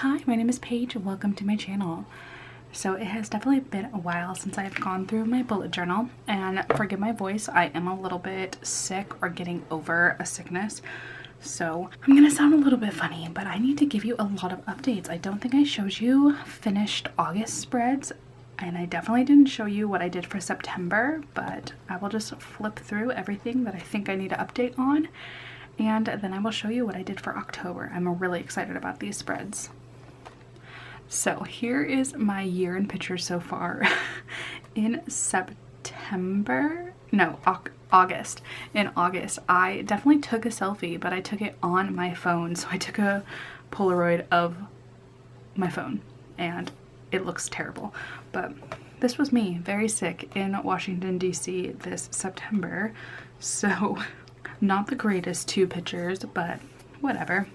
Hi, my name is Paige and welcome to my channel. So it has definitely been a while since I have gone through my bullet journal, and forgive my voice, I am a little bit sick or getting over a sickness. So I'm gonna sound a little bit funny, but I need to give you a lot of updates. I don't think I showed you finished August spreads, and I definitely didn't show you what I did for September, but I will just flip through everything that I think I need to update on, and then I will show you what I did for October. I'm really excited about these spreads. So here is my year in pictures so far. In August. In August, I definitely took a selfie, but I took it on my phone. So I took a Polaroid of my phone and it looks terrible. But this was me, very sick, in Washington, D.C. this September. So not the greatest two pictures, but whatever.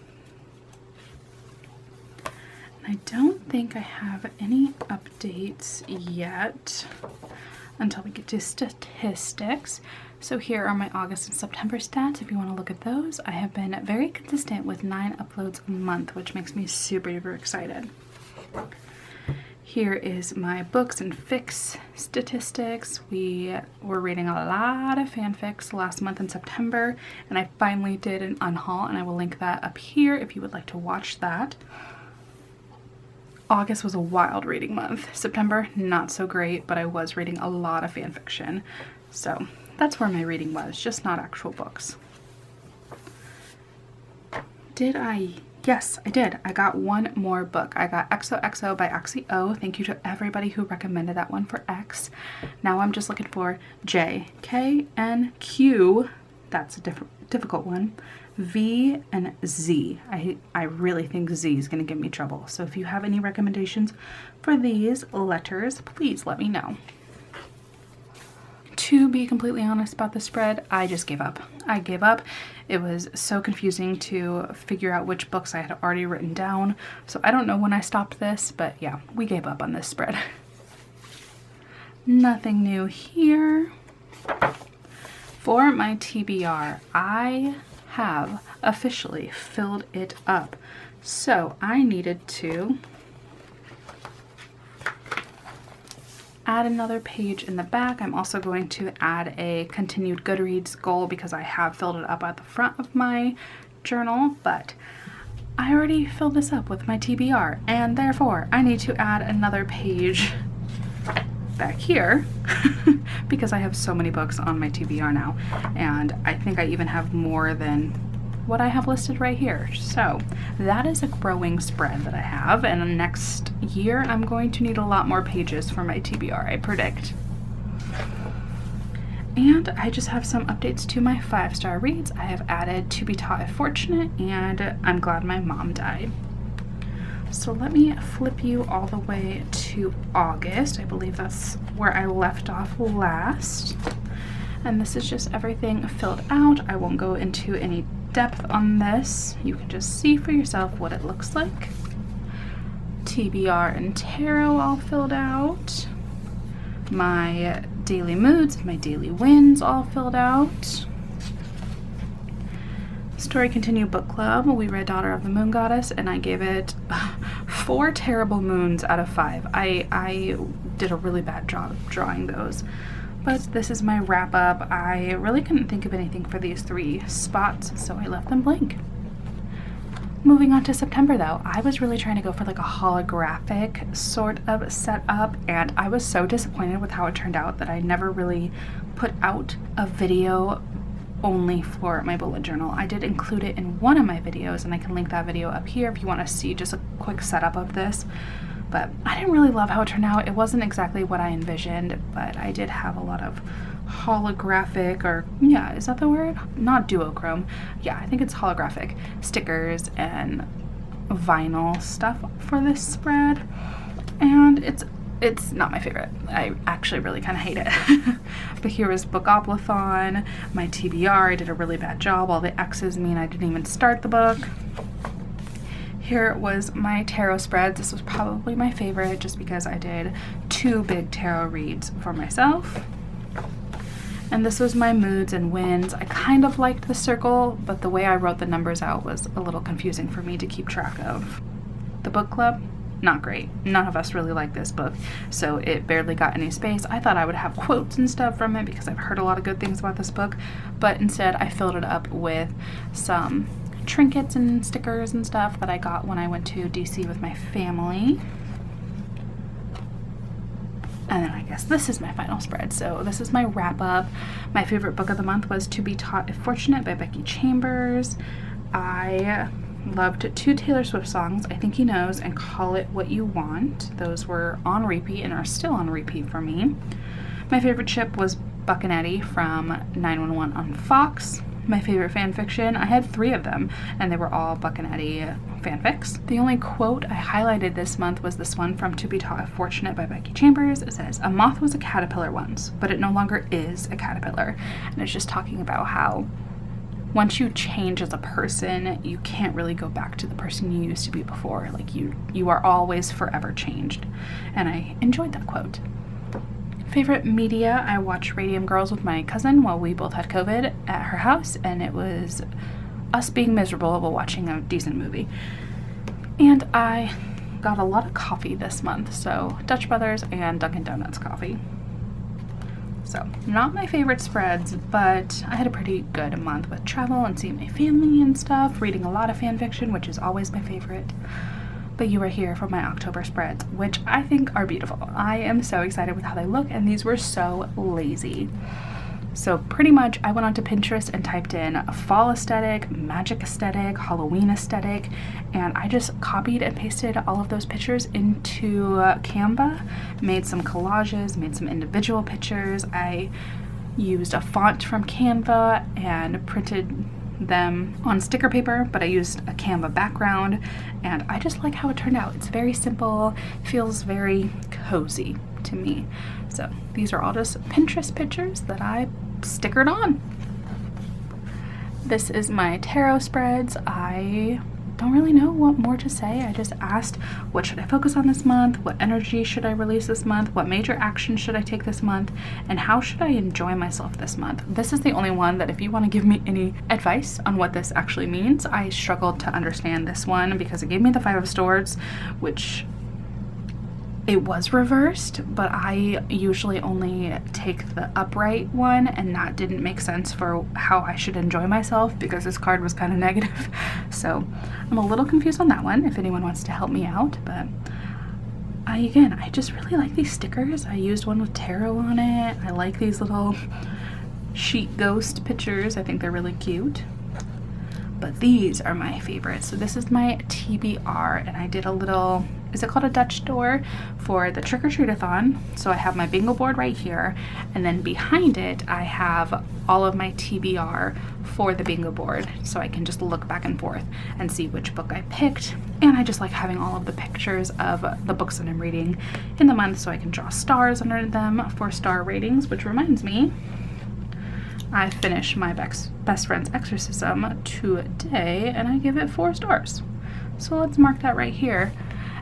I don't think I have any updates yet until we get to statistics. So here are my August and September stats. If you want to look at those, I have been very consistent with 9 uploads a month, which makes me super duper excited. Here is my books and fics statistics. We were reading a lot of fanfics last month in September, and I finally did an unhaul, and I will link that up here if you would like to watch that. August was a wild reading month. September, not so great, but I was reading a lot of fan fiction. So that's where my reading was, just not actual books. Did I? Yes, I did. I got one more book. I got XOXO by Axio. Thank you to everybody who recommended that one for X. Now I'm just looking for J, K, N, Q. That's a difficult one. V and Z. I really think Z is going to give me trouble. So if you have any recommendations for these letters, please let me know. To be completely honest about the spread, I just gave up. I gave up. It was so confusing to figure out which books I had already written down. So I don't know when I stopped this, but yeah, we gave up on this spread. Nothing new here. For my TBR, I have officially filled it up. So I needed to add another page in the back. I'm also going to add a continued Goodreads goal because I have filled it up at the front of my journal, but I already filled this up with my TBR, and therefore I need to add another page back here because I have so many books on my TBR now, and I think I even have more than what I have listed right here. So that is a growing spread that I have, and next year I'm going to need a lot more pages for my TBR, I predict. And I just have some updates to my 5-star reads. I have added To Be Taught If Fortunate and I'm Glad My Mom Died. So let me flip you all the way to August. I believe that's where I left off last. And this is just everything filled out. I won't go into any depth on this. You can just see for yourself what it looks like. TBR and tarot all filled out. My daily moods, my daily wins all filled out. Story Continue Book Club. We read Daughter of the Moon Goddess, and I gave it 4 terrible moons out of 5. I did a really bad job drawing those. But this is my wrap up. I really couldn't think of anything for these 3 spots, so I left them blank. Moving on to September though, I was really trying to go for like a holographic sort of setup, and I was so disappointed with how it turned out that I never really put out a video only for my bullet journal. I did include it in one of my videos, and I can link that video up here if you want to see just a quick setup of this. But I didn't really love how it turned out. It wasn't exactly what I envisioned, but I did have a lot of holographic, or yeah, is that the word? Not duochrome. Yeah, I think it's holographic stickers and vinyl stuff for this spread. And it's not my favorite. I actually really kind of hate it. But here is Bookoplathon, my TBR. I did a really bad job. All the X's mean I didn't even start the book. Here was my tarot spreads. This was probably my favorite just because I did 2 big tarot reads for myself. And this was my moods and wins. I kind of liked the circle, but the way I wrote the numbers out was a little confusing for me to keep track of. The book club, not great. None of us really like this book, so it barely got any space. I thought I would have quotes and stuff from it because I've heard a lot of good things about this book, but instead I filled it up with some trinkets and stickers and stuff that I got when I went to DC with my family. And then I guess this is my final spread. So this is my wrap up. My favorite book of the month was To Be Taught If Fortunate by Becky Chambers. I loved 2 Taylor Swift songs, I Think He Knows and Call It What You Want. Those were on repeat and are still on repeat for me. My favorite ship was Buck and Eddie from 911 on Fox. My favorite fan fiction, I had 3 of them, and they were all Buck and Eddie fanfics. The only quote I highlighted this month was this one from To Be Taught If Fortunate by Becky Chambers. It says, "A moth was a caterpillar once, but it no longer is a caterpillar." And it's just talking about how once you change as a person, you can't really go back to the person you used to be before. Like you are always forever changed. And I enjoyed that quote. Favorite media, I watched Radium Girls with my cousin while we both had COVID at her house, and it was us being miserable while watching a decent movie. And I got a lot of coffee this month, so Dutch Brothers and Dunkin' Donuts coffee. So not my favorite spreads, but I had a pretty good month with travel and seeing my family and stuff, reading a lot of fan fiction, which is always my favorite. But you are here for my October spreads, which I think are beautiful. I am so excited with how they look, and these were so lazy. So pretty much I went onto Pinterest and typed in a fall aesthetic, magic aesthetic, Halloween aesthetic, and I just copied and pasted all of those pictures into Canva, made some collages, made some individual pictures. I used a font from Canva and printed them on sticker paper, but I used a Canva background, and I just like how it turned out. It's very simple, feels very cozy to me. So these are all just Pinterest pictures that I stickered on. This is my tarot spreads. I don't really know what more to say. I just asked, what should I focus on this month? What energy should I release this month? What major action should I take this month? And how should I enjoy myself this month? This is the only one that if you want to give me any advice on what this actually means, I struggled to understand this one because it gave me the 5 of Swords, which it was reversed, but I usually only take the upright one, and that didn't make sense for how I should enjoy myself because this card was kind of negative. So I'm a little confused on that one if anyone wants to help me out. But I just really like these stickers. I used one with tarot on it. I like these little sheet ghost pictures. I think they're really cute. But these are my favorites. So this is my TBR, and I did a little, is it called a Dutch door, for the Trick or Treat-a-thon. So I have my bingo board right here, and then behind it I have all of my TBR for the bingo board, so I can just look back and forth and see which book I picked. And I just like having all of the pictures of the books that I'm reading in the month, so I can draw stars under them for star ratings, which reminds me, I finished my best friend's exorcism today, and I give it 4 stars. So let's mark that right here.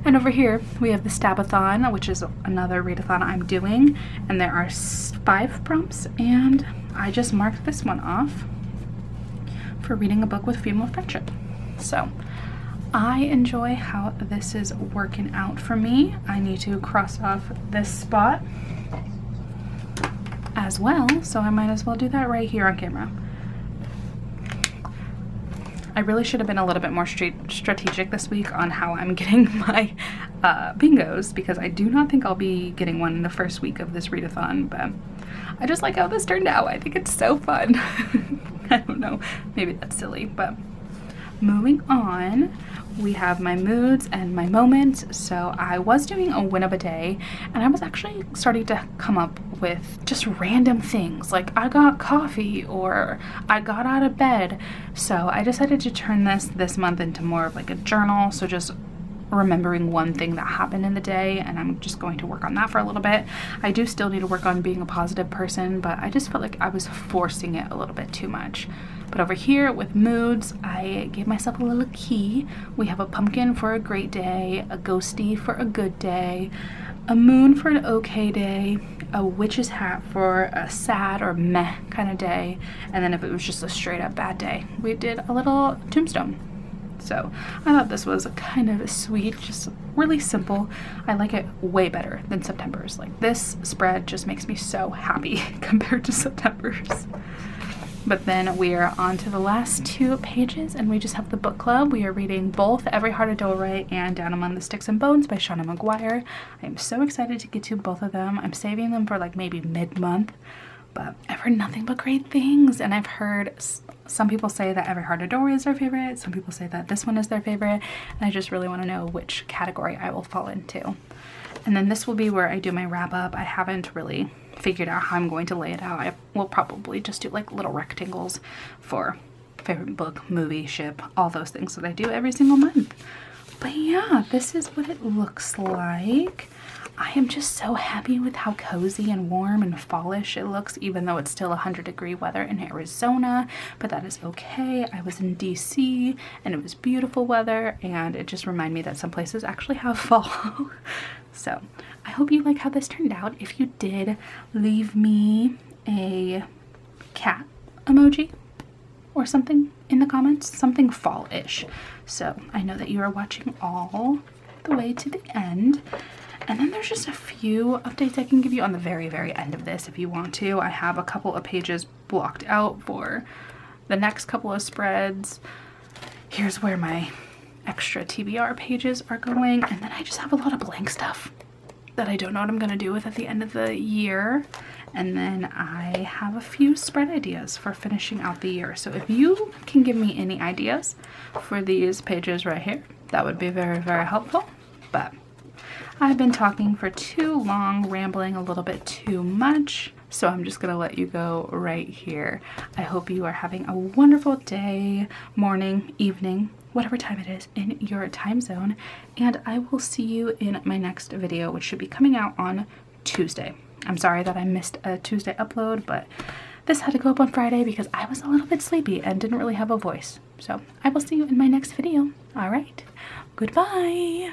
And over here we have the Stabathon, which is another readathon I'm doing, and there are 5 prompts, and I just marked this one off for reading a book with female friendship. So I enjoy how this is working out for me. I need to cross off this spot as well, so I might as well do that right here on camera. I really should have been a little bit more strategic this week on how I'm getting my bingos, because I do not think I'll be getting one in the first week of this readathon, but I just like how this turned out. I think it's so fun. I don't know, maybe that's silly, but moving on, we have my moods and my moments. So I was doing a win of a day, and I was actually starting to come up with just random things like I got coffee or I got out of bed. So I decided to turn this month into more of like a journal, so just remembering one thing that happened in the day, and I'm just going to work on that for a little bit. I do still need to work on being a positive person, but I just felt like I was forcing it a little bit too much. But over here with moods, I gave myself a little key. We have a pumpkin for a great day, a ghosty for a good day, a moon for an okay day, a witch's hat for a sad or meh kind of day, and then if it was just a straight up bad day, we did a little tombstone. So I thought this was kind of sweet, just really simple. I like it way better than September's. Like, this spread just makes me so happy compared to September's. But then we are on to the last 2 pages, and we just have the book club. We are reading both Every Heart a Doorway and Down Among the Sticks and Bones by Seanan McGuire. I am so excited to get to both of them. I'm saving them for like maybe mid-month, but I've heard nothing but great things. And I've heard some people say that Every Heart a Doorway is their favorite. Some people say that this one is their favorite. And I just really want to know which category I will fall into. And then this will be where I do my wrap up. I haven't really figured out how I'm going to lay it out. I will probably just do like little rectangles for favorite book, movie, ship, all those things that I do every single month. But yeah, this is what it looks like. I am just so happy with how cozy and warm and fallish it looks, even though it's still 100-degree weather in Arizona, but that is okay. I was in DC and it was beautiful weather, and it just reminded me that some places actually have fall. So I hope you like how this turned out. If you did, leave me a cat emoji or something in the comments, something fall-ish. So I know that you are watching all the way to the end. And then there's just a few updates I can give you on the very, very end of this if you want to. I have a couple of pages blocked out for the next couple of spreads. Here's where my extra TBR pages are going. And then I just have a lot of blank stuff that I don't know what I'm going to do with at the end of the year. And then I have a few spread ideas for finishing out the year. So if you can give me any ideas for these pages right here, that would be very, very helpful. But I've been talking for too long, rambling a little bit too much, so I'm just gonna let you go right here. I hope you are having a wonderful day, morning, evening, whatever time it is in your time zone, and I will see you in my next video, which should be coming out on Tuesday. I'm sorry that I missed a Tuesday upload, but this had to go up on Friday because I was a little bit sleepy and didn't really have a voice. So I will see you in my next video. All right, goodbye.